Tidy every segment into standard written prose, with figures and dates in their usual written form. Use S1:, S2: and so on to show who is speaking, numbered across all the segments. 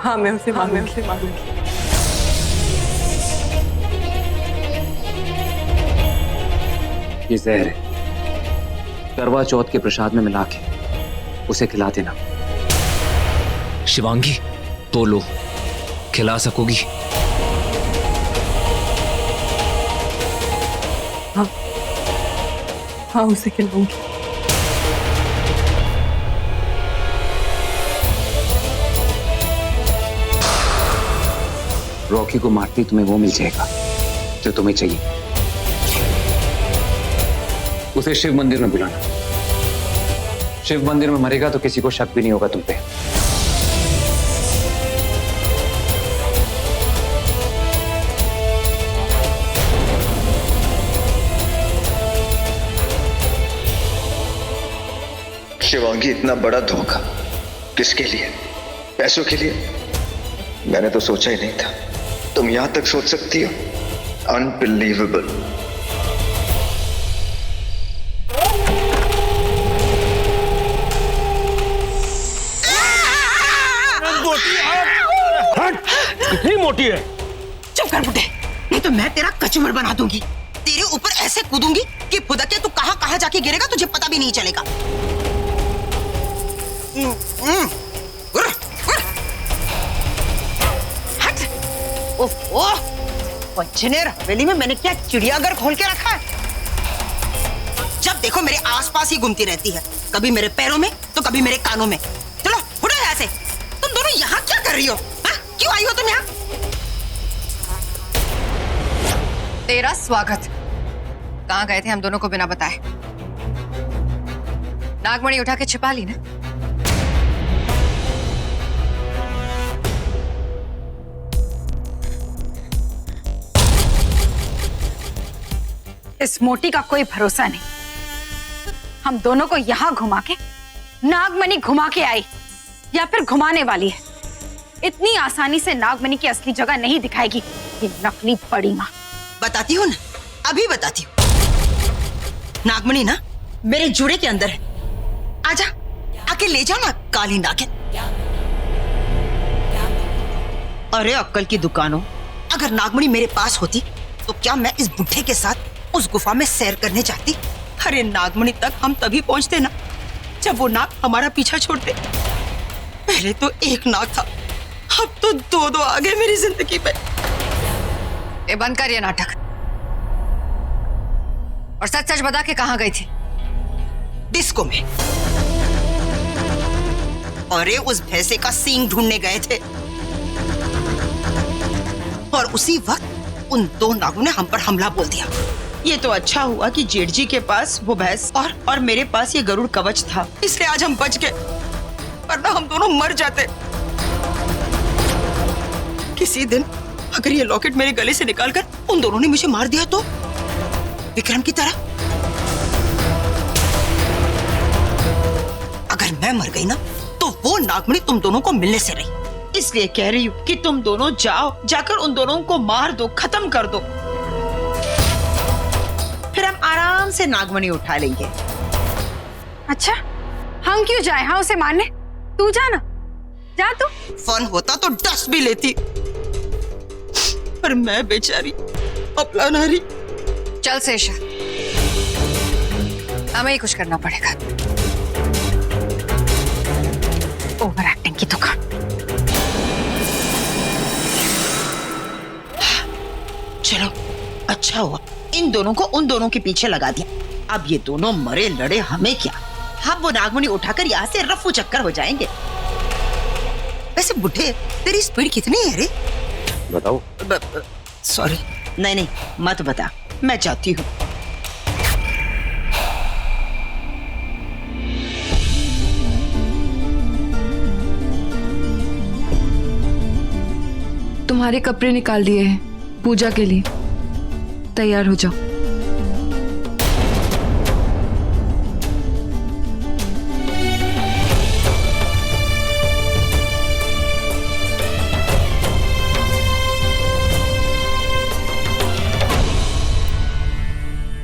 S1: हाँ मैं उसे मारूंगी।
S2: ये जहर है, करवा चौथ के प्रसाद में मिला के उसे खिला देना।
S3: शिवांगी, तो लो, खिला सकोगी?
S1: हाँ उसे खिलाऊंगी।
S2: रॉकी को मारती तुम्हें वो मिल जाएगा जो तुम्हें चाहिए। उसे शिव मंदिर में बुलाना। शिव मंदिर में मरेगा तो किसी को शक भी नहीं होगा तुम पे।
S4: शिवांगी, इतना बड़ा धोखा किसके लिए? पैसों के लिए? मैंने तो सोचा ही नहीं था तुम यहां तक सोच सकती हो। अनबिलीवेबल।
S5: कितनी मोटी है?
S6: चुप कर बुड्ढे, नहीं तो मैं तेरा कचूमर बना दूंगी। तेरे ऊपर ऐसे कूदूंगी कि फुदके तू कहां कहां जाके गिरेगा तुझे पता भी नहीं चलेगा। हट। ओह, पंचनेर हवेली में मैंने क्या चिड़ियाघर खोल के रखा है? जब देखो मेरे आसपास ही घूमती रहती है, कभी मेरे पैरों में तो कभी मेरे कानों में। चलो उठो यहाँ से। तुम दोनों यहाँ क्या कर रही हो? क्यों आई हो तुम यहाँ?
S7: तेरा स्वागत। कहाँ गए थे हम दोनों को बिना बताए? नागमणि उठा के छिपा ली ना?
S8: इस मोटी का कोई भरोसा नहीं। हम दोनों को यहाँ घुमा के नागमणि घुमा के आई या फिर घुमाने वाली है। इतनी आसानी से नागमणि की असली जगह नहीं दिखाएगी ये नकली बड़ी माँ।
S6: बताती हूँ ना, अभी बताती हूँ। नागमणि ना मेरे जूड़े के अंदर है। आजा, आके ले जाओ ना काली नागिन। अरे अक्कल की दुकानों, अगर नागमणि मेरे पास होती तो क्या मैं इस बुढ़े के साथ उस गुफा में सैर करने जाती? अरे नागमणि तक हम तभी पहुंचते ना जब वो नाग हमारा पीछा छोड़ते। पहले तो एक नाग था, अब तो दो दो आ गए मेरी जिंदगी में।
S7: ये बंद कर ये नाटक और सच सच बता के कहाँ गई थी?
S6: डिस्को में। अरे उस भैंसे का सींग ढूंढने गए थे और उसी वक्त उन दो नागों ने हम पर हमला बोल दिया। ये तो अच्छा हुआ कि जेठ जी के पास वो भैंस और मेरे पास ये गरुड़ कवच था, इसलिए आज हम बच गए, वरना हम दोनों मर जाते। किसी दिन अगर ये लॉकेट मेरे गले से निकालकर उन दोनों ने मुझे मार दिया तो विक्रम की तरह। अगर मैं मर गई ना तो वो नागमणि तुम दोनों को मिलने से रही। इसलिए कह रही हूँ कि तुम दोनों जाओ, जाकर उन दोनों को मार दो, खत्म कर दो, फिर हम आराम से नागमणि उठा लेंगे।
S8: अच्छा, हम क्यों जाए? हाँ उसे मारने? तू जाना, जा तू।
S6: फन होता तो डस भी लेती, पर मैं बेचारी अपला नारी।
S7: चल सेशा, हमें ही कुछ करना पड़ेगा।
S8: ओवर एक्टिंग की दुकान।
S6: चलो अच्छा हुआ इन दोनों को उन दोनों के पीछे लगा दिया। अब ये दोनों मरे लड़े हमें क्या, हम वो नागमणि उठाकर यहाँ से रफू चक्कर हो जाएंगे। वैसे बुढ़े तेरी स्पीड कितनी है रे?
S2: बताओ।
S6: सॉरी, नहीं मत बता, मैं जाती हूँ।
S9: तुम्हारे कपड़े निकाल दिए हैं पूजा के लिए, तैयार हो जाओ।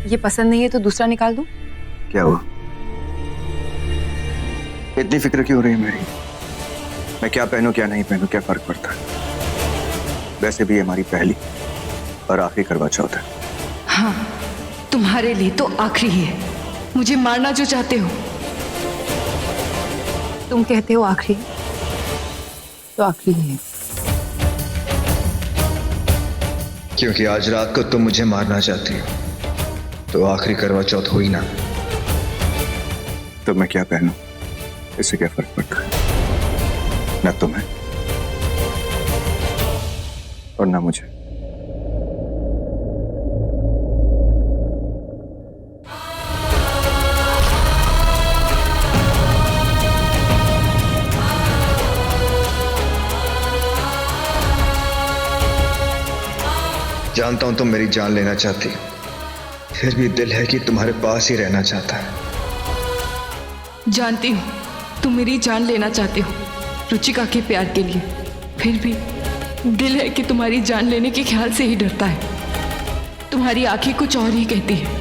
S7: ये पसंद नहीं है तो दूसरा निकाल दूं?
S4: क्या हुआ? इतनी फिक्र क्यों हो रही है मेरी? मैं क्या पहनूं क्या नहीं पहनूं क्या फर्क पड़ता है। वैसे भी हमारी पहली और आखिरी करवा चौथ है।
S9: हाँ, तुम्हारे लिए तो आखिरी ही है। मुझे मारना जो चाहते हो।
S1: तुम कहते हो आखिरी, तो आखिरी ही है।
S4: क्योंकि आज रात को तुम मुझे मारना चाहती हो, तो आखिरी करवा चौथ हुई ना। तो मैं क्या पहनूं, इससे क्या फर्क पड़ता है? ना तुम्हें और ना मुझे। जानता हूं तुम मेरी जान लेना चाहती हो, फिर भी दिल है कि तुम्हारे पास ही रहना चाहता है।
S9: जानती हूँ तुम मेरी जान लेना चाहते हो रुचिका के प्यार के लिए, फिर भी दिल है कि तुम्हारी जान लेने के ख्याल से ही डरता है। तुम्हारी आंखें कुछ और ही कहती है।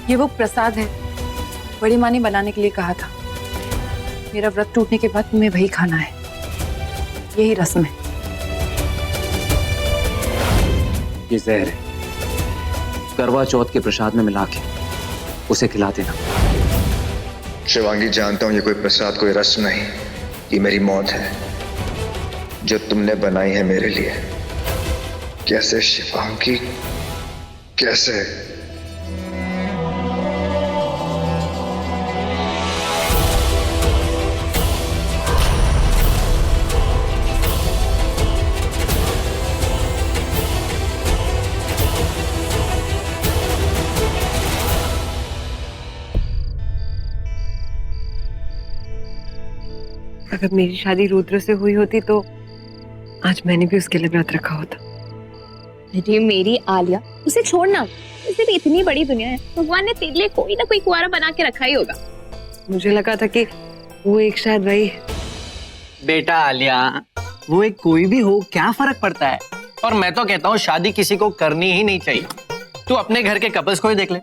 S1: ये वो प्रसाद है, बड़ी माँ ने बनाने के लिए कहा था। मेरा व्रत टूटने के बाद तुम्हें वही खाना है, यही रस्म है।
S2: ये जहर है, करवा चौथ के प्रसाद में मिला के उसे खिला देना।
S4: शिवांगी, जानता हूं ये कोई प्रसाद कोई रस्म नहीं, ये मेरी मौत है जो तुमने बनाई है मेरे लिए। कैसे शिवांगी, कैसे?
S1: अगर मेरी शादी रुद्र से हुई होती तो आज मैंने भी उसके लिए व्रत रखा होता।
S10: अरे मेरी आलिया, उसे छोड़ना, उसे भी इतनी बड़ी दुनिया है, भगवान ने तेरे लिए कोई ना कोई कुंवारा बना के रखा ही होगा।
S1: मुझे लगा था कि वो एक शायद वही।
S5: बेटा आलिया, वो एक कोई भी हो, क्या फर्क पड़ता है। और मैं तो कहता हूँ शादी किसी को करनी ही नहीं चाहिए। तू अपने घर के कपल्स को ही देख ले,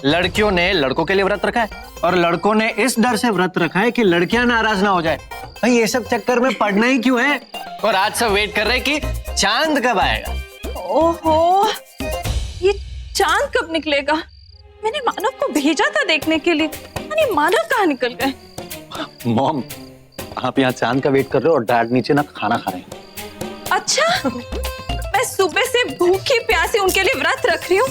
S5: लड़कियों ने लड़कों के लिए व्रत रखा है और लड़कों ने इस डर से व्रत रखा है कि लड़कियां नाराज ना हो जाए। भाई ये सब चक्कर में पड़ना ही क्यों है। और आज सब वेट कर रहे हैं कि चांद कब आएगा।
S11: ओहो, ये चांद कब निकलेगा? मैंने मानव को भेजा था देखने के लिए, यानी मानव कहाँ निकल गए?
S12: मॉम, आप यहाँ चांद का वेट कर रहे हो और डैड नीचे ना खाना खा रहे हैं।
S11: अच्छा, मैं सुबह से भूखी प्यासी उनके लिए व्रत रख रही हूँ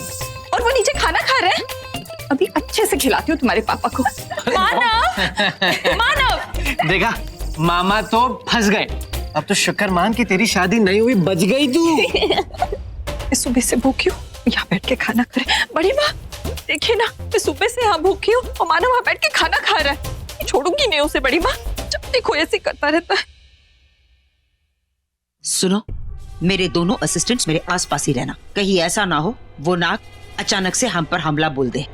S11: और वो नीचे खाना खा रहे हैं। अभी अच्छे से खिलाती हूँ तुम्हारे पापा को। मानव, मानव,
S5: देखा, मामा तो फंस गए। अब तो शुक्र मान कि तेरी शादी नहीं हुई, बच गई तू।
S11: मैं सुबह से भूखी हूँ, यहाँ बैठ के खाना करे। बड़ी माँ देखिए ना, मैं सुबह से यहाँ भूखी हूँ और मानव वहाँ बैठ के खाना खा रहा है। मैं छोड़ूंगी नहीं उसे। बड़ी माँ जब देखो ऐसे करता रहता है।
S6: सुनो, मेरे दोनों असिस्टेंट्स मेरे आसपास ही रहना, कहीं ऐसा ना हो वो नाग अचानक से हम पर हमला बोल दे।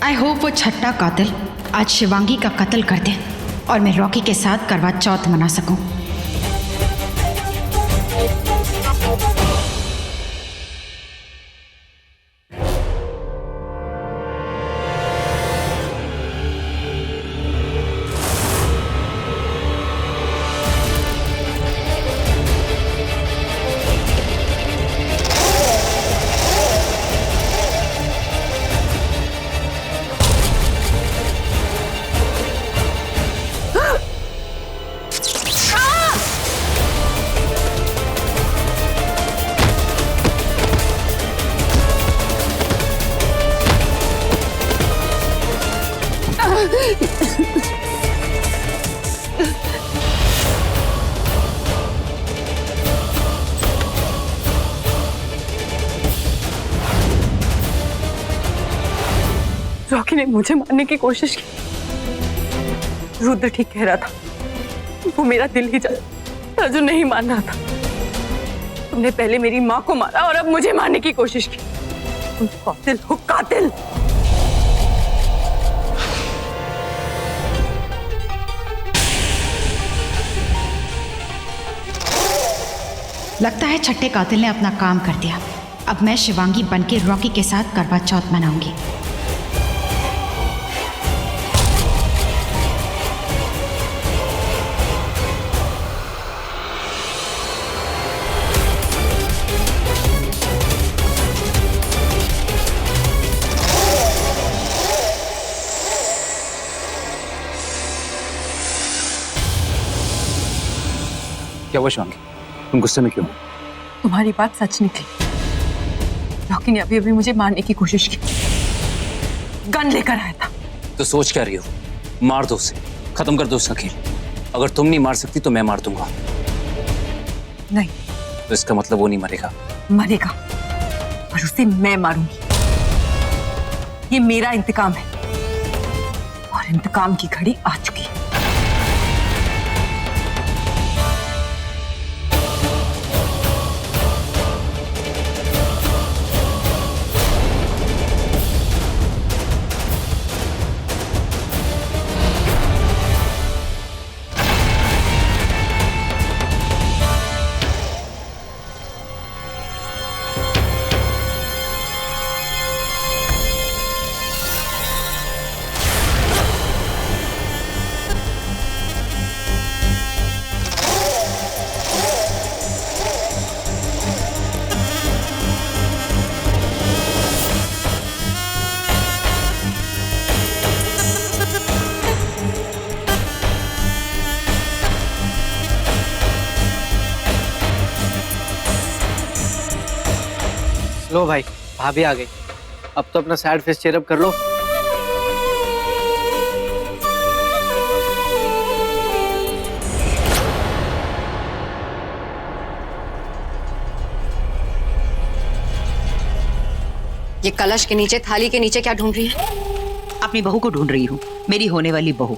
S8: आई होप वो छठा कातिल आज शिवांगी का कत्ल कर दे और मैं रॉकी के साथ करवा चौथ मना सकूं।
S11: रॉकी ने मुझे मारने की कोशिश की। रुद्र ठीक कह रहा था, वो मेरा दिल ही चाहता, जो नहीं मान रहा था। तुमने पहले मेरी माँ को मारा और अब मुझे मारने की कोशिश की। तुम कातिल हो, कातिल।
S13: लगता है छठे कातिल ने अपना काम कर दिया। अब मैं शिवांगी बनके रॉकी के साथ करवा चौथ मनाऊंगी।
S2: क्या हुआ शिवांगी, तुम गुस्से में क्यों?
S11: तुम्हारी बात सच निकली। रॉकी ने अभी अभी मुझे मारने की कोशिश की। गन लेकर आया था।
S2: तो सोच क्या रही हो? मार दो उसे, खत्म कर दो उसका खेल। अगर तुम नहीं मार सकती तो मैं मार दूंगा।
S11: नहीं।
S2: तो इसका मतलब वो नहीं मरेगा?
S11: मरेगा, और उसे मैं मारूंगी। ये मेरा इंतकाम है, और इंतकाम की घड़ी आ चुकी है।
S5: लो भाई, भाभी आ गई। अब तो अपना सैड फेस चेयर अप कर लो।
S7: ये कलश के नीचे, थाली के नीचे क्या ढूंढ रही है?
S6: अपनी बहू को ढूंढ रही हूँ, मेरी होने वाली बहू।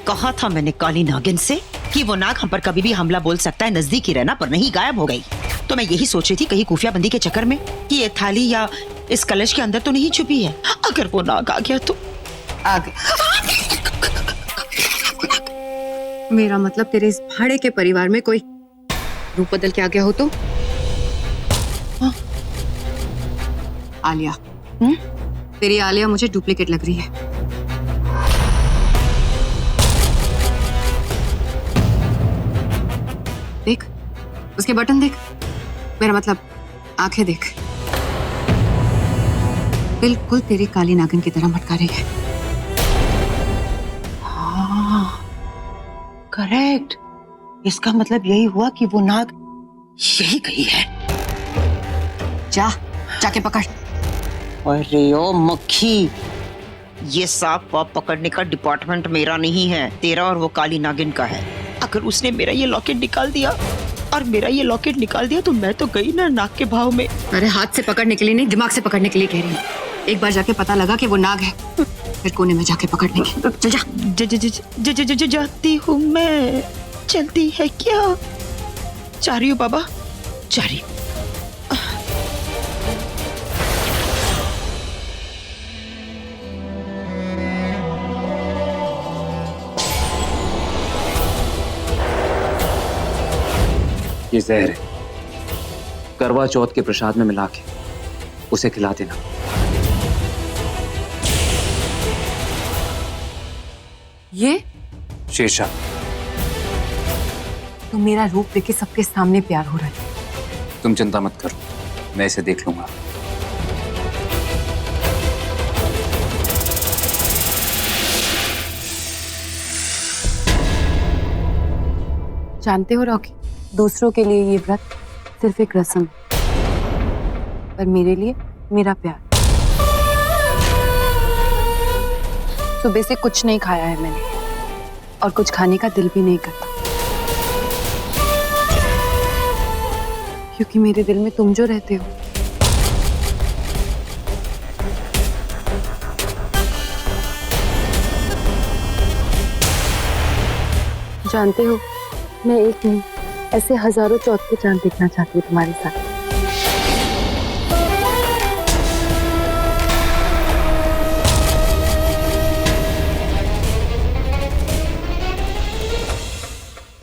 S6: कहा था मैंने काली नागिन से कि वो नाग हम पर कभी भी हमला बोल सकता है, नजदीक ही रहना, पर नहीं, गायब हो गई। तो मैं यही सोच रही थी कहीं खुफिया बंदी के चक्कर में कि ये थाली या इस कलश के अंदर तो नहीं छुपी है। अगर वो नाग आ गया तो
S7: आ गया। मेरा मतलब तेरे इस भाड़े के परिवार में कोई रूप बदल के आ गया हो तो? हाँ। आलिया, तेरी आलिया मुझे डुप्लीकेट लग रही है। देख, उसके बटन देख, मेरा मतलब आंखें देख, बिल्कुल तेरी काली नागिन की तरह मटका रही है।
S6: हाँ, करेक्ट। इसका मतलब यही हुआ कि वो नाग यही गई है।
S7: जाके पकड़।
S6: अरे ओ मक्खी, ये सांप वाप पकड़ने का डिपार्टमेंट मेरा नहीं है, तेरा और वो काली नागिन का है। अगर उसने मेरा ये लॉकेट निकाल दिया तो मैं तो गई ना नाग के भाव में।
S7: अरे हाथ से पकड़ने के लिए नहीं, दिमाग से पकड़ने के लिए कह रही हूँ। एक बार जाके पता लगा कि वो नाग है, फिर कोने में जाके पकड़ लेंगे। चल जा।
S6: जाती हूँ मैं, चलती है क्या? जा रही हूँ बाबा, जा रही हूँ।
S2: ये जहर है, करवा चौथ के प्रसाद में मिला के उसे खिला देना।
S11: ये
S2: शेषा,
S11: तो मेरा रूप देखे सबके सामने प्यार हो रहा है।
S2: तुम चिंता मत करो, मैं इसे देख लूंगा।
S1: जानते हो रॉकी, दूसरों के लिए ये व्रत सिर्फ एक रस्म है, पर मेरे लिए मेरा प्यार। सुबह से कुछ नहीं खाया है मैंने, और कुछ खाने का दिल भी नहीं करता, क्योंकि मेरे दिल में तुम जो रहते हो। जानते हो, मैं एक नहीं ऐसे हजारों चौथ के चांद देखना चाहती हूँ तुम्हारे साथ।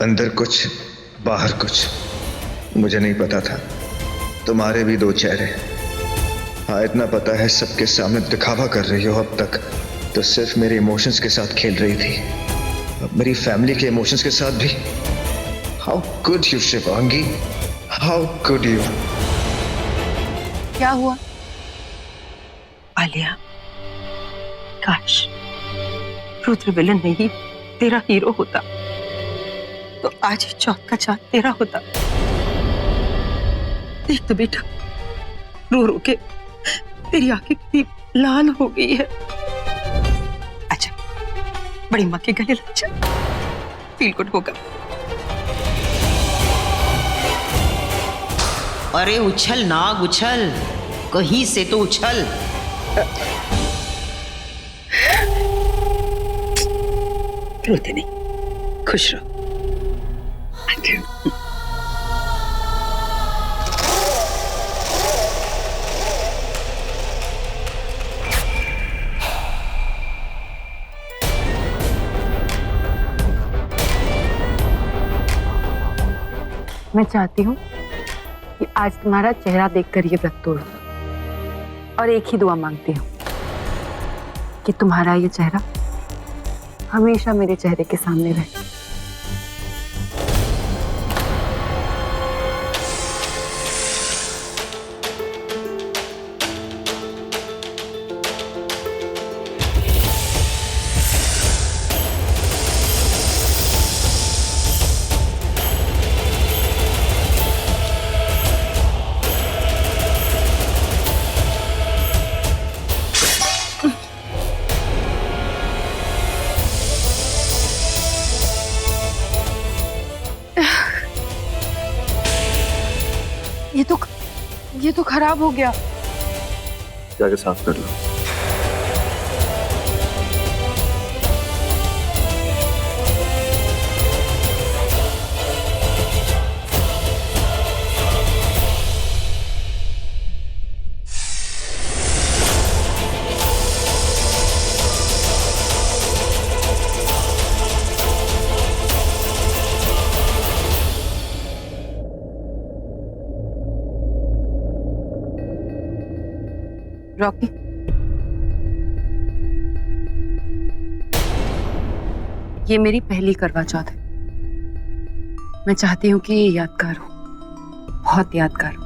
S4: अंदर कुछ बाहर कुछ, मुझे नहीं पता था तुम्हारे भी दो चेहरे। हाँ, इतना पता है सबके सामने दिखावा कर रही हो अब तक तो सिर्फ मेरे इमोशंस के साथ खेल रही थी, अब मेरी फैमिली के इमोशंस के साथ भी। How could you Shivangi, how could you.
S1: क्या हुआ?
S6: आलिया, काश रुद्र विलन नहीं तेरा हीरो होता तो आज ही चौथ का चांद तेरा होता। देख तो बेटा, रो रो के तेरी आंखें कितनी लाल हो गई है। अच्छा, बड़ी माँ के गले लग जा, फील गुड होगा। अरे उछल नाग उछल, कहीं से तो उछल। रोते नहीं, खुश रहो।
S1: मैं चाहती हूँ कि आज तुम्हारा चेहरा देखकर ये व्रत तोड़ो और एक ही दुआ मांगती हूँ कि तुम्हारा ये चेहरा हमेशा मेरे चेहरे के सामने रहे। ये तो खराब हो गया।
S4: जाके साफ कर लो।
S1: रॉकी, ये मेरी पहली करवा चौथ है। मैं चाहती हूँ कि ये यादगार हो, बहुत यादगार हो।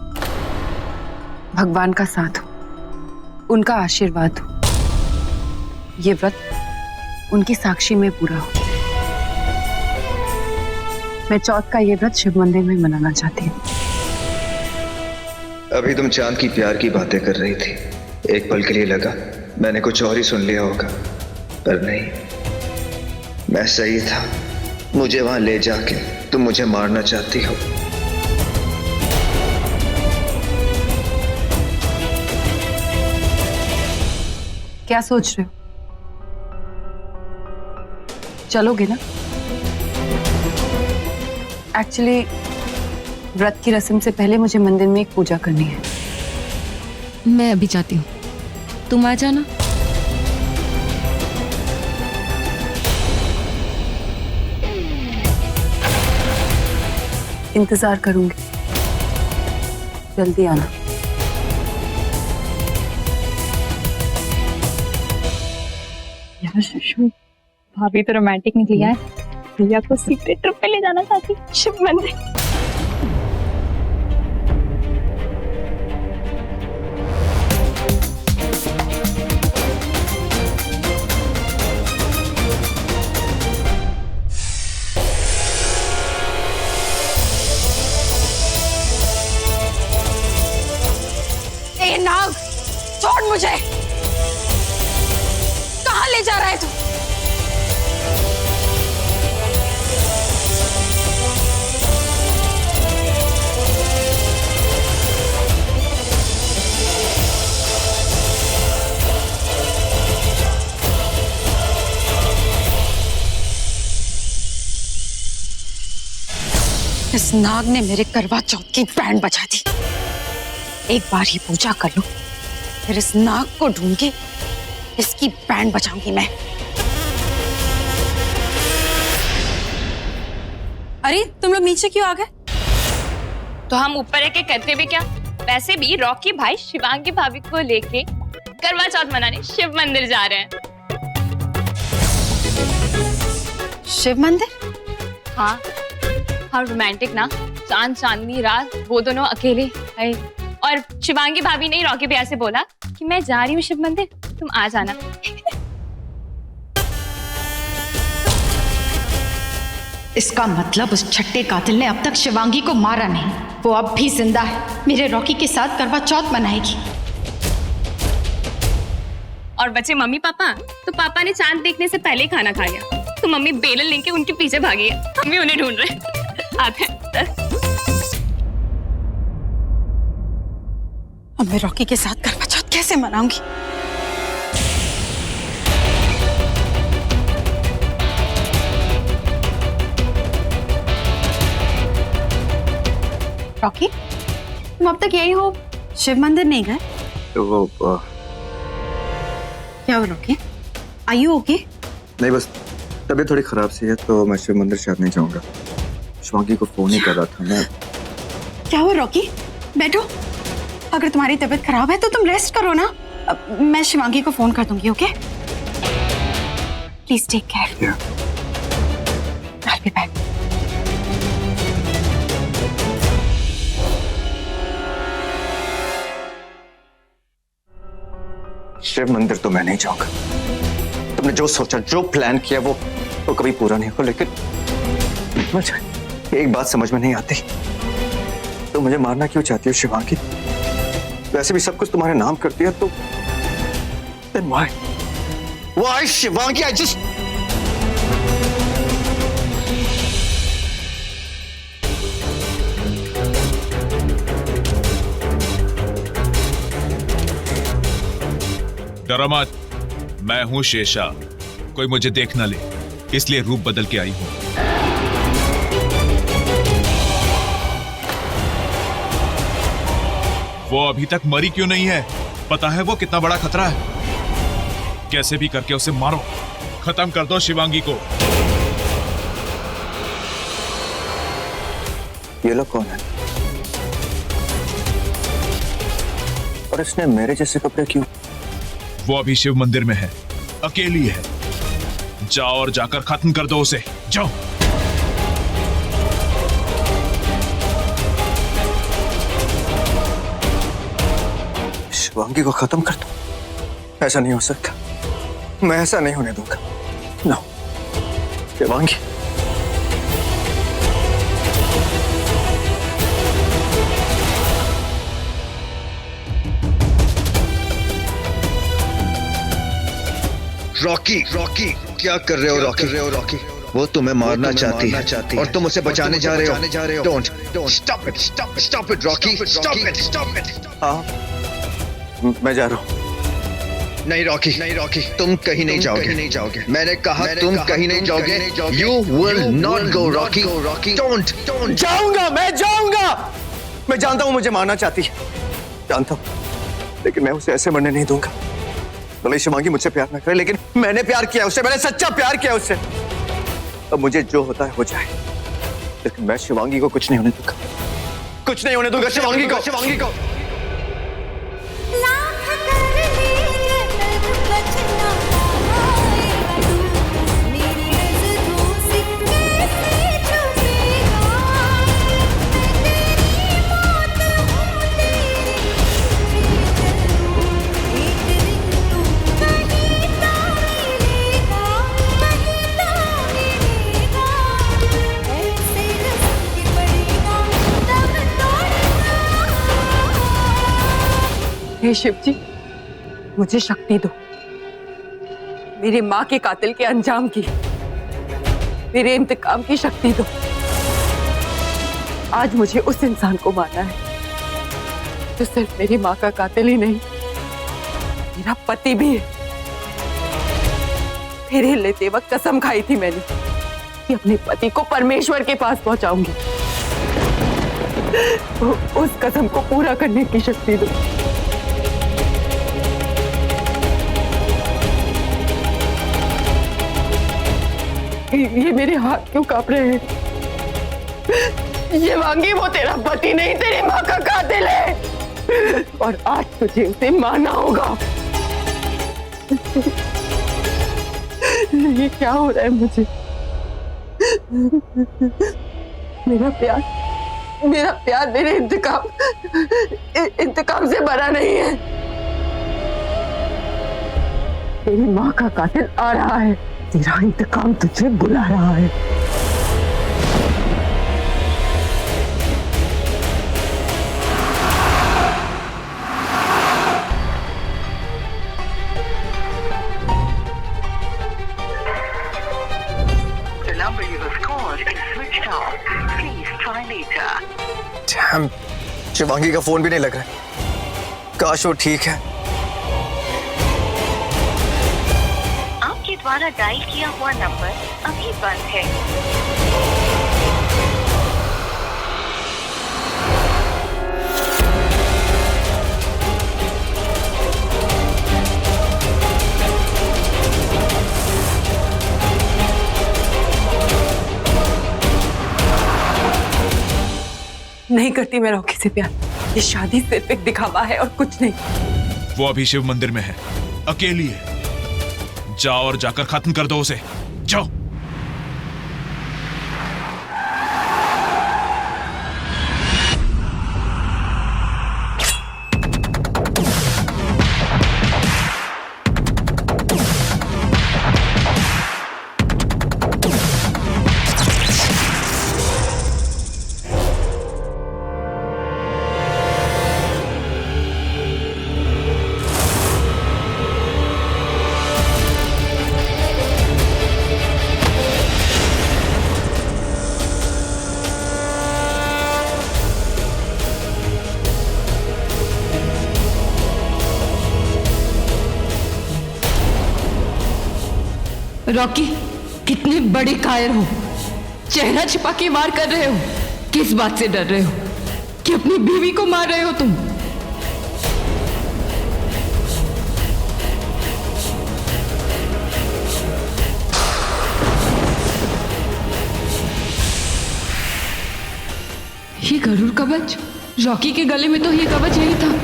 S1: भगवान का साथ हो, उनका आशीर्वाद हो, ये व्रत उनकी साक्षी में पूरा हो। मैं चौथ का ये व्रत शिव मंदिर में मनाना चाहती हूँ।
S4: अभी तुम चांद की प्यार की बातें कर रही थी, एक पल के लिए लगा मैंने कुछ और ही सुन लिया होगा, पर नहीं, मैं सही था। मुझे वहां ले जाके तुम मुझे मारना चाहती हो।
S1: क्या सोच रहे हो? चलोगे ना? एक्चुअली व्रत की रस्म से पहले मुझे मंदिर में एक पूजा करनी है।
S9: मैं अभी जाती हूँ, तुम आ जाना।
S1: इंतजार करूंगी, जल्दी आना।
S10: यार सुषमा, भाभी तो रोमांटिक निकली है। भैया को सीक्रेट ट्रिप पे ले जाना चाहती शिव मंदिर।
S8: नाग, छोड़ मुझे। कहाँ ले जा रहा है तू? इस नाग ने मेरे करवा चौथ की बैंड बजा दी। एक बार ही पूजा कर लो, फिर इस नाग को ढूंढ के इसकी बैंड बजाऊंगी मैं। अरे तुम लोग नीचे क्यों आ गए?
S10: तो हम ऊपर रह के करते भी क्या? वैसे भी रॉकी भाई शिवांगी भाभी को लेके करवा चौथ मनाने शिव मंदिर जा रहे हैं।
S8: शिव मंदिर?
S10: हाँ, हाँ रोमांटिक ना, चांद चांदनी रात, वो दोनों अकेले है। और शिवांगी भाभी ने रॉकी भैया से बोला कि मैं जा रही हूँ शिव मंदिर, तुम आ जाना।
S13: इसका मतलब उस छठे कातिल ने अब तक शिवांगी को मारा नहीं, वो अब भी जिंदा है, मेरे रॉकी के साथ करवा चौथ मनाएगी।
S10: और बचे मम्मी पापा, तो पापा ने चांद देखने से पहले ही खाना खा लिया, तो मम्मी बेलन लेके उनके पीछे भागी है। हम भी उन्हें ढूंढ रहे हैं। आते हैं।
S8: अब मैं रॉकी के साथ करवा चौथ कैसे मनाऊंगी? रॉकी, तुम अब तक यही हो, शिव मंदिर नहीं गए?
S4: तो वो
S8: क्या हो रॉकी? Are you okay?
S4: नहीं, बस तबीयत थोड़ी खराब सी है, तो मैं शिव मंदिर शायद नहीं जाऊंगा। शिवांगी को फोन ही कर रहा था मैं।
S8: क्या हुआ रॉकी? बैठो। अगर तुम्हारी तबीयत खराब है तो तुम रेस्ट करो ना। मैं शिवांगी को फोन कर दूंगी, okay? Please take care. I'll be back.
S4: Shiv मंदिर तो मैं नहीं जाऊंगा। तुमने जो सोचा, जो प्लान किया, वो कभी पूरा नहीं होगा। लेकिन मुझे एक बात समझ में नहीं आती, तो मुझे मारना क्यों चाहती हो शिवांगी? वैसे भी सब कुछ तुम्हारे नाम कर दिया, तो then why Shivangi? I just
S14: डरो मत, मैं हूं शेषा, कोई मुझे देख ना ले, इसलिए रूप बदल के आई हूं। वो अभी तक मरी क्यों नहीं है? पता है वो कितना बड़ा खतरा है? कैसे भी करके उसे मारो, खत्म कर दो शिवांगी को।
S4: ये लोग कौन है? और इसने मेरे जैसे कपड़े क्यों?
S14: वो अभी शिव मंदिर में है, अकेली है। जाओ और जाकर खत्म कर दो उसे, जाओ।
S4: शिवांगी को खत्म कर दो? ऐसा नहीं हो सकता, मैं ऐसा नहीं होने दूंगा। नो शिवांगी, रॉकी, क्या कर रहे हो रॉकी? वो तुम्हें मारना चाहती है और तुम उसे बचाने जा रहे हो। Don't stop it Rocky, stop it. हाँ, मैं जा रहा हूँ। नहीं रॉकी, तुम कहीं नहीं जाओगे। मैंने कहा तुम कहीं नहीं जाओगे। You will not go Rocky. Don't. मैं जाऊंगा। मैं जानता हूँ मुझे मारना चाहती है, जानता हूँ, लेकिन मैं उसे ऐसे मरने नहीं दूंगा। भले शिवांगी मुझसे प्यार ना करे, लेकिन मैंने प्यार किया उससे, मैंने सच्चा प्यार किया उससे। अब मुझे जो होता है हो जाए, लेकिन मैं शिवांगी को कुछ नहीं होने दूंगा। शिवांगी को।
S1: हे शिव जी, मुझे शक्ति दो, मेरी माँ के कातिल के अंजाम की, मेरे इंतकाम की शक्ति दो। आज मुझे उस इंसान को मारना है जो सिर्फ मेरी माँ का कातिल ही नहीं, मेरा पति भी है। फेरे लेते वक्त कसम खाई थी मैंने कि अपने पति को परमेश्वर के पास पहुंचाऊंगी।
S9: उस कसम को पूरा करने की शक्ति दो। ये मेरे हाथ क्यों कांप रहे हैं? शिवांगी, वो तेरा पति नहीं, तेरी माँ का कातिल है और आज तुझे उसे मारना होगा। ये क्या हो रहा है मुझे? मेरा प्यार मेरे इंतकाम से भरा नहीं है। तेरी माँ का कातिल आ रहा है, तेरा इंतकाम तुझे बुला रहा है।
S15: Damn, शिवांगी का फोन भी नहीं लग रहा है। काश वो ठीक है।
S16: आपके द्वारा डायल किया हुआ नंबर अभी बंद है।
S9: नहीं करती मैं रॉकी से प्यार। ये शादी सिर्फ एक दिखावा है और कुछ नहीं।
S14: वो अभी शिव मंदिर में है, अकेली है। जाओ और जाकर खत्म कर दो उसे। जाओ।
S9: रॉकी, कितने बड़े कायर हो। चेहरा छिपा के वार कर रहे हो। किस बात से डर रहे हो? कि अपनी बीवी को मार रहे हो तुम? ये गरुड़ कवच, रॉकी के गले में तो ये कवच यही था।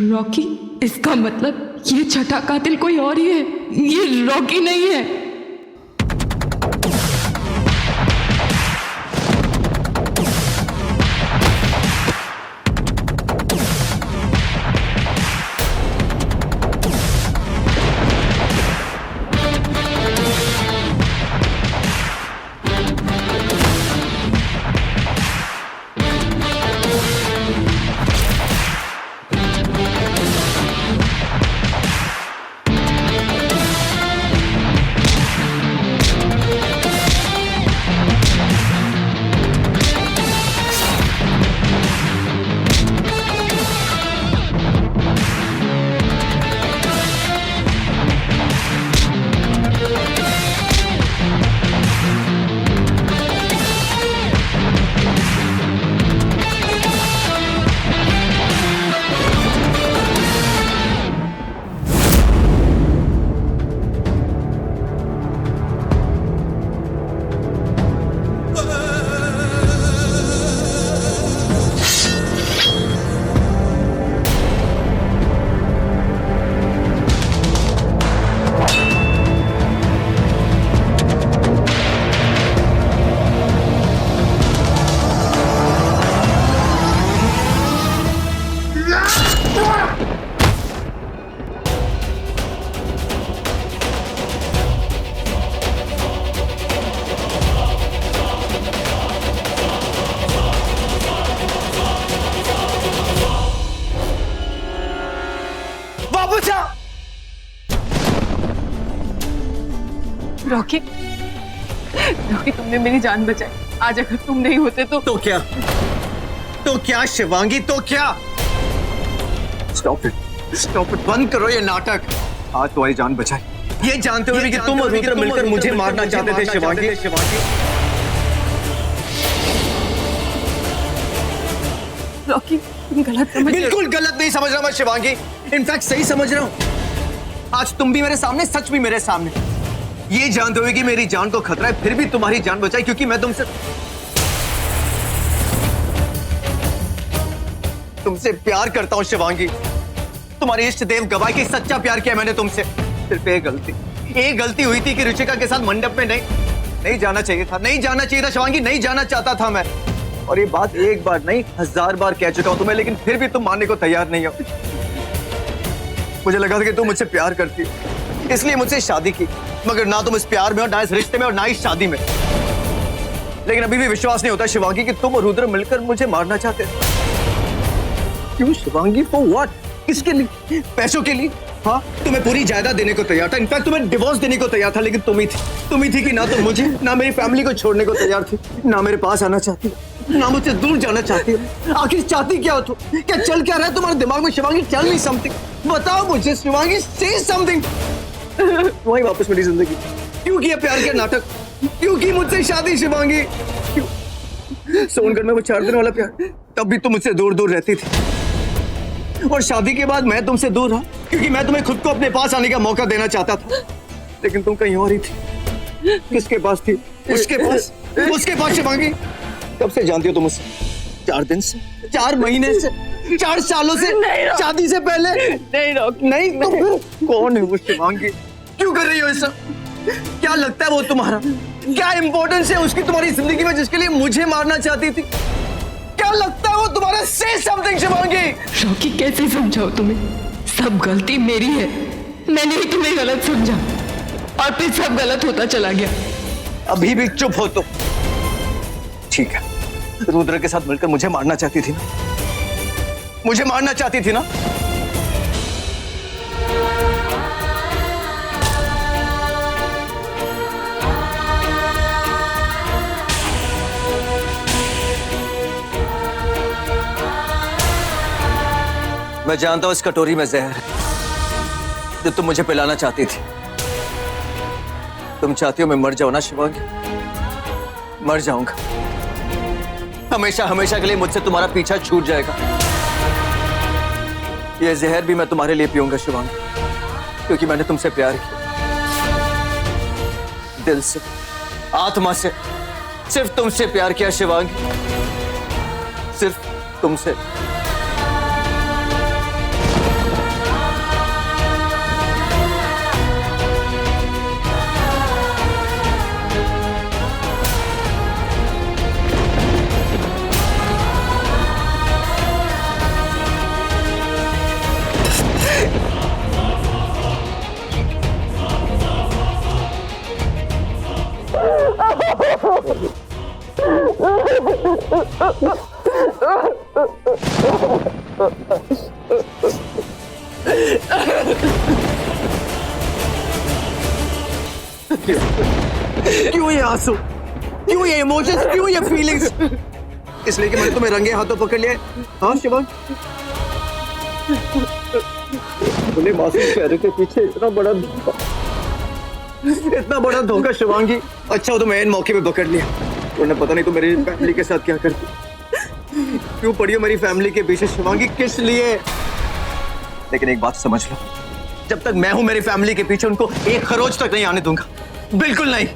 S9: रॉकी, इसका मतलब ये छठा कातिल कोई और ही है। ये रॉकी नहीं है।
S11: रॉकी, रॉकी तुमने मेरी जान बचाई। आज अगर तुम नहीं होते तो
S15: क्या? तो क्या शिवांगी, तो क्या? स्टॉप इट, बंद करो ये नाटक। आज तुम्हारी जान बचाई, ये जानते हुए भी कि तुम और रुद्र मिलकर मुझे मारना चाहते थे शिवांगी।
S11: रॉकी तुम गलत समझ।
S15: बिल्कुल गलत नहीं समझ रहा मैं शिवांगी, इनफैक्ट सही समझ रहा हूँ। आज तुम भी मेरे सामने, सच भी मेरे सामने, ये जानते हुए कि मेरी जान को खतरा है, फिर भी तुम्हारी जान बचाई क्योंकि मैं तुमसे प्यार करता हूँ शिवांगी। तुम्हारे इष्ट देव गवाह की सच्चा प्यार किया मैंने तुमसे। सिर्फ एक गलती हुई थी कि रुचिका के साथ मंडप में नहीं जाना चाहिए था, शिवांगी, नहीं जाना चाहता था मैं। और ये बात एक बार नहीं 1000 बार कह चुका हूं तुम्हें, लेकिन फिर भी तुम मानने को तैयार नहीं हो। मुझे लगा था कि तुम मुझसे प्यार करती हो, इसलिए मुझसे शादी की, मगर ना तुम इस प्यार में और ना इस रिश्ते में और ना इस शादी में। लेकिन अभी भी विश्वास नहीं होता शिवांगी कि तुम और रुद्र मिलकर मुझे मारना चाहते थे। क्यों शिवांगी? For what? किसके लिए? पैसों के लिए? हाँ, तुम्हें पूरी जायदाद देने को तैयार था, इनफैक्ट तुम्हें डिवोर्स देने को तैयार था, लेकिन तुम ही थी कि ना तुम मुझे, ना मेरी फैमिली को छोड़ने को तैयार थी, ना मेरे पास आना चाहती, ना मुझसे दूर जाना चाहती हो। आखिर चाहती क्या हो तुम? क्या चल क्या रहा है तुम्हारे दिमाग में शिवांगी? टेल मी समथिंग, बताओ मुझे शिवांगी, से समथिंग। तुम्हारी वापस मेरी जिंदगी, क्यों किया प्यार का नाटक? क्यों की मुझसे शादी शिवांगी? क्यों? सोनगढ़ में वो 4 दिन वाला प्यार, तब भी तुम मुझसे दूर दूर रहती थी, और शादी के बाद मैं तुमसे दूर रहा क्योंकि मैं तुम्हें खुद को अपने पास आने का मौका देना चाहता था, लेकिन तुम कहीं और ही थी। किसके पास थी? उसके पास शिवांगी। कब से जानती हो तुम मुझसे? 4 दिन से, 4 महीने से, 4 सालों से, शादी से पहले? नहीं तो फिर कौन है वो शिवांगी? क्यों कर रही हो ऐसा? क्या लगता है वो तुम्हारा? क्या इंपॉर्टेंस है उसकी तुम्हारी जिंदगी में जिसके लिए मुझे मारना चाहती थी? क्या लगता है वो तुम्हारा? से समथिंग शिवांगी।
S9: रॉकी कैसे समझाओ तुम्हें? सब गलती मेरी है, मैंने ही तुम्हें गलत समझा और फिर सब गलत होता चला गया।
S15: अभी भी चुप हो तो ठीक है। रुद्र के साथ मिलकर मुझे मारना चाहती थी ना? मुझे मारना चाहती थी ना? मैं जानता हूं इस कटोरी में जहर है जो तुम मुझे पिलाना चाहती थी। तुम चाहती हो मैं मर जाऊं ना शिवांगी? मर जाऊंगा, हमेशा हमेशा के लिए मुझसे तुम्हारा पीछा छूट जाएगा। ये जहर भी मैं तुम्हारे लिए पीऊंगा शिवांगी, क्योंकि मैंने तुमसे प्यार किया, दिल से, आत्मा से, सिर्फ तुमसे प्यार किया शिवांगी, सिर्फ तुमसे। क्यों ये आंसू? क्यों ये इमोशंस? क्यों ये फीलिंग्स? इसलिए कि मैंने तुम्हें रंगे हाथों पकड़ लिया। हाँ शिवांग, बोले मासूम चेहरे के पीछे इतना बड़ा धोखा शिवांगी। अच्छा हो तो मैं इन मौके पे पकड़ लिया, उन्हें पता नहीं तो मेरी फैमिली के साथ क्या करती। क्यों पड़ी हो मेरी फैमिली के पीछे शिवांगी? किस लिए? लेकिन एक बात समझ लो, जब तक मैं हूं मेरी फैमिली के पीछे उनको एक खरोच तक नहीं आने दूंगा, बिल्कुल नहीं।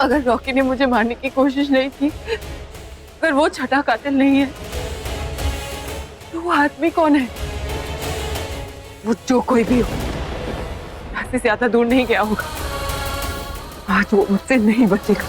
S11: अगर रॉकी ने मुझे मारने की कोशिश नहीं की, अगर वो छठा कातिल नहीं है, तो वो आदमी कौन है? वो जो कोई भी हो, यहाँ से ज्यादा दूर नहीं गया होगा। आज वो मुझसे नहीं बचेगा।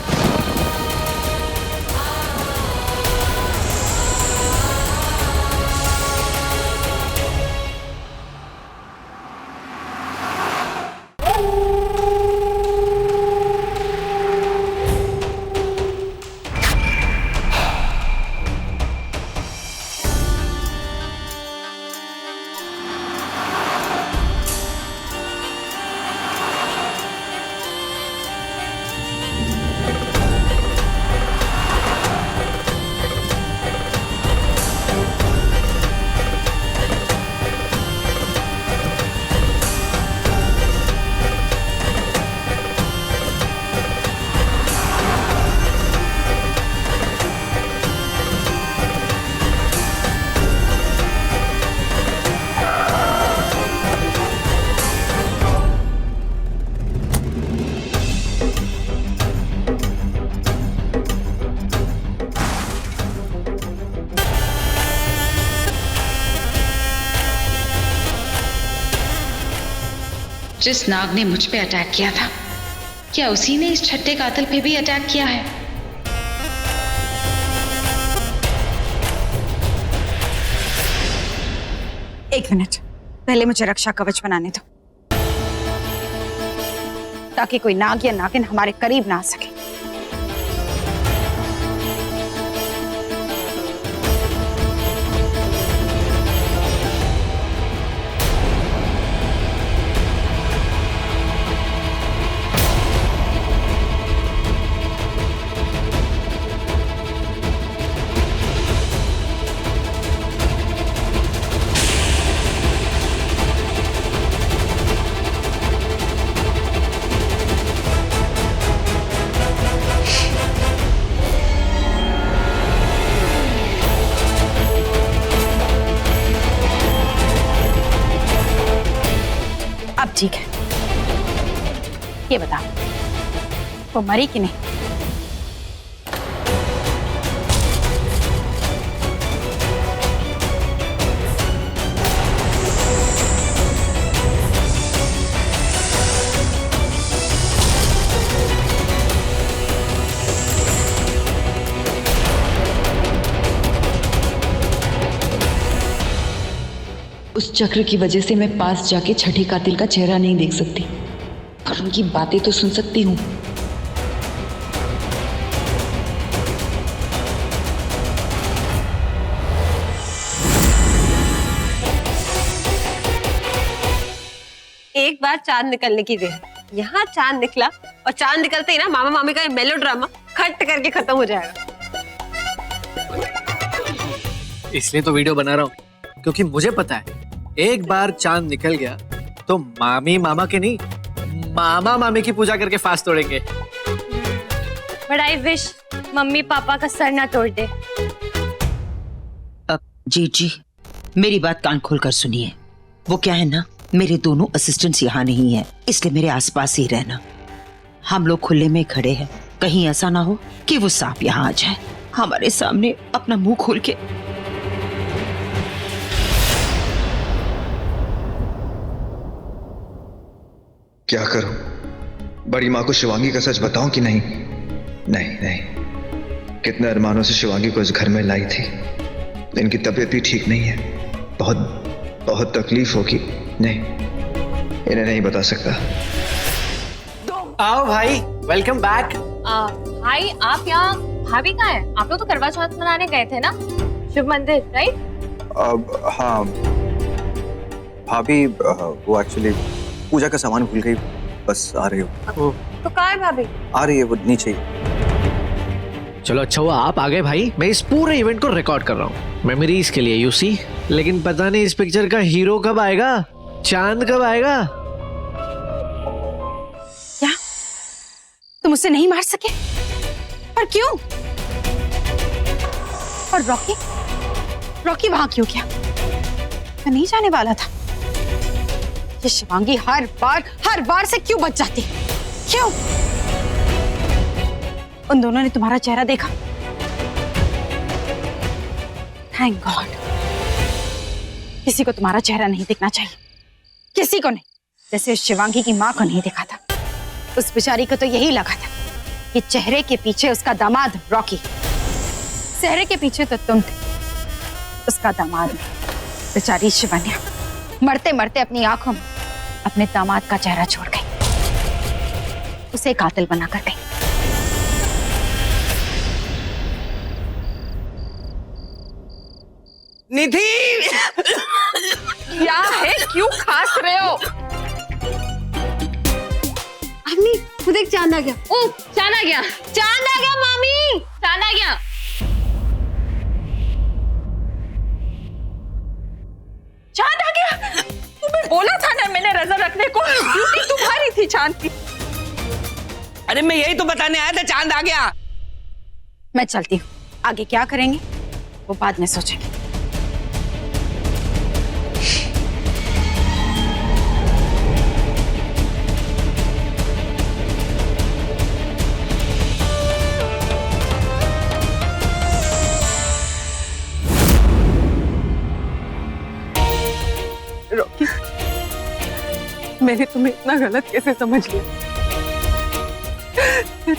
S13: जिस नाग ने मुझ पे अटैक किया था, क्या उसी ने इस छठे कातिल पे भी अटैक किया है?
S8: एक मिनट, पहले मुझे रक्षा कवच बनाने दो, ताकि कोई नाग या नागिन हमारे करीब ना आ सके। अब ठीक है, ये बताओ वो मरी कि नहीं?
S9: उस चक्र की वजह से मैं पास जाके छठे कातिल का चेहरा नहीं देख सकती, पर उनकी बातें तो सुन सकती हूँ।
S17: एक बार चांद निकलने की देर, यहाँ चांद निकला और चांद निकलते ही ना मामा मामी का मेलो ड्रामा खट करके खत्म हो जाएगा।
S5: इसलिए तो वीडियो बना रहा हूँ, क्योंकि मुझे पता है एक बार चांद निकल गया तो मामी मामा के नहीं, मामा मामी की पूजा करके फास्ट तोड़ेंगे।
S10: But I wish mummy papa का सर ना तोड़ दे।
S6: अब जी मेरी बात कान खोल कर सुनिए। वो क्या है ना, मेरे दोनों असिस्टेंट्स यहाँ नहीं है, इसलिए मेरे आसपास ही रहना। हम लोग खुले में खड़े हैं, कहीं ऐसा ना हो कि वो सांप यहाँ आ जाए हमारे सामने अपना मुंह खोल के।
S4: क्या करूं? बड़ी माँ को शिवांगी का सच बताऊं कि नहीं? नहीं, कितने अरमानों से शिवांगी को इस घर में लाई थी। इनकी तबीयत भी ठीक नहीं है, बहुत तकलीफ होगी। नहीं, इन्हें नहीं बता सकता।
S5: आओ भाई, वेलकम बैक।
S10: भाई आप यहाँ, भाभी कहाँ है? आप लोग तो करवा चौथ मनाने गए थे ना शिव मंदिर, राइट?
S15: हाँ भाभी, वो एक्चुअली पूजा का सामान भूल गई, बस आ रही हो।
S17: तो कहाँ है भाभी?
S15: आ रही है, वो नीचे ही।
S5: चलो अच्छा हुआ आप आ गए भाई, मैं इस पूरे इवेंट को रिकॉर्ड कर रहा हूँ मेमोरीज के लिए, यूसी। लेकिन पता नहीं इस पिक्चर का हीरो कब आएगा, चांद कब आएगा।
S8: क्या तुम उसे नहीं मार सके? पर क्यों? और रॉकी वहां क्यों गया? मैं नहीं जाने वाला था। ये शिवांगी हर बार से क्यों बच जाती? क्यों? उन दोनों ने तुम्हारा चेहरा देखा? थैंक गॉड, किसी को तुम्हारा चेहरा नहीं दिखना चाहिए, किसी को नहीं। जैसे उस शिवांगी की माँ को नहीं दिखा था, उस बेचारी को तो यही लगा था कि चेहरे के पीछे उसका दामाद रॉकी, चेहरे के पीछे तो तुम थे, उसका दामाद नहीं। बेचारी शिवान्या मरते मरते अपनी आंखों में अपने दामाद का चेहरा छोड़ गई, उसे कातिल बनाकर गई।
S17: निधि, क्या है, क्यों खांस रहे हो?
S10: अम्मी खुद एक चांद आ गया। ओ चांद आ गया, चांद आ गया मामी, चांद आ गया।
S11: चांद आ गया? तुम्हें बोला था ना मैंने नजर रखने को, ड्यूटी तुम्हारी थी चांद की।
S17: अरे मैं यही तो बताने आया था, चांद आ गया।
S8: मैं चलती हूँ, आगे क्या करेंगे वो बाद में सोचेंगे।
S11: मैंने तुम्हें इतना गलत कैसे समझ लिया?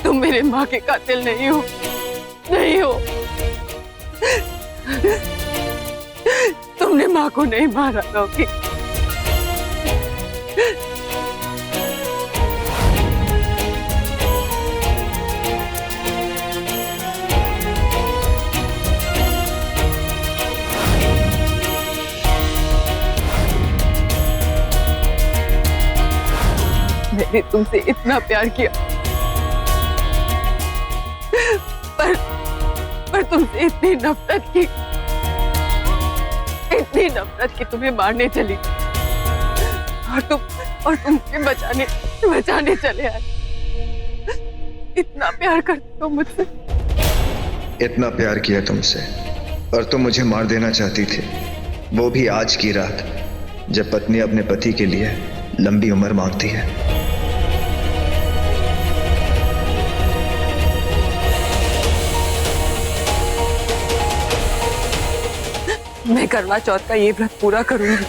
S11: तुम मेरे माँ के कातिल नहीं हो, नहीं हो। तुमने माँ को नहीं मारा रॉकी। मैंने तुमसे इतना प्यार किया, पर तुमसे इतनी नफरत की, इतनी नफरत की तुम्हें मारने चली और तुम बचाने चले आए। इतना प्यार करते हो मुझसे?
S4: इतना प्यार किया तुमसे और तुम मुझे मार देना चाहती थी, वो भी आज की रात जब पत्नी अपने पति के लिए लंबी उम्र मांगती है।
S11: मैं करवा चौथ का ये व्रत पूरा करूंगी।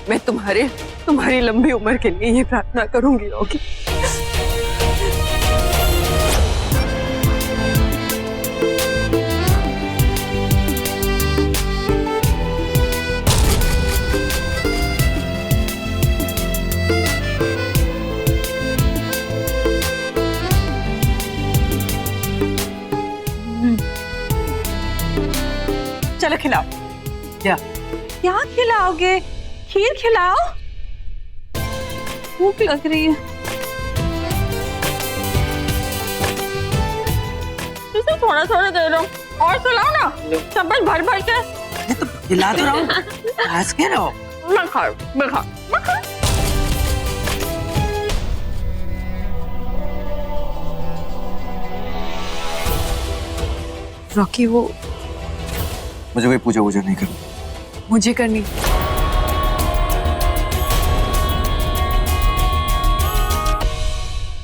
S11: मैं तुम्हारी लंबी उम्र के लिए ये प्रार्थना करूंगी रॉकी। चलो खिलाओ।
S5: क्या
S11: क्या खिलाओगे? खीर खिलाओ। भूख लग रही है। इसे थोड़ा थोड़ा दे दो और खिलाओ ना, चम्मच भर भर के।
S6: अरे तो खिला तो रहा हूँ, हंस के रहो।
S11: मैं खाऊं। रॉकी, वो
S15: मुझे कोई पूजा वूजा नहीं करनी।
S11: मुझे करनी।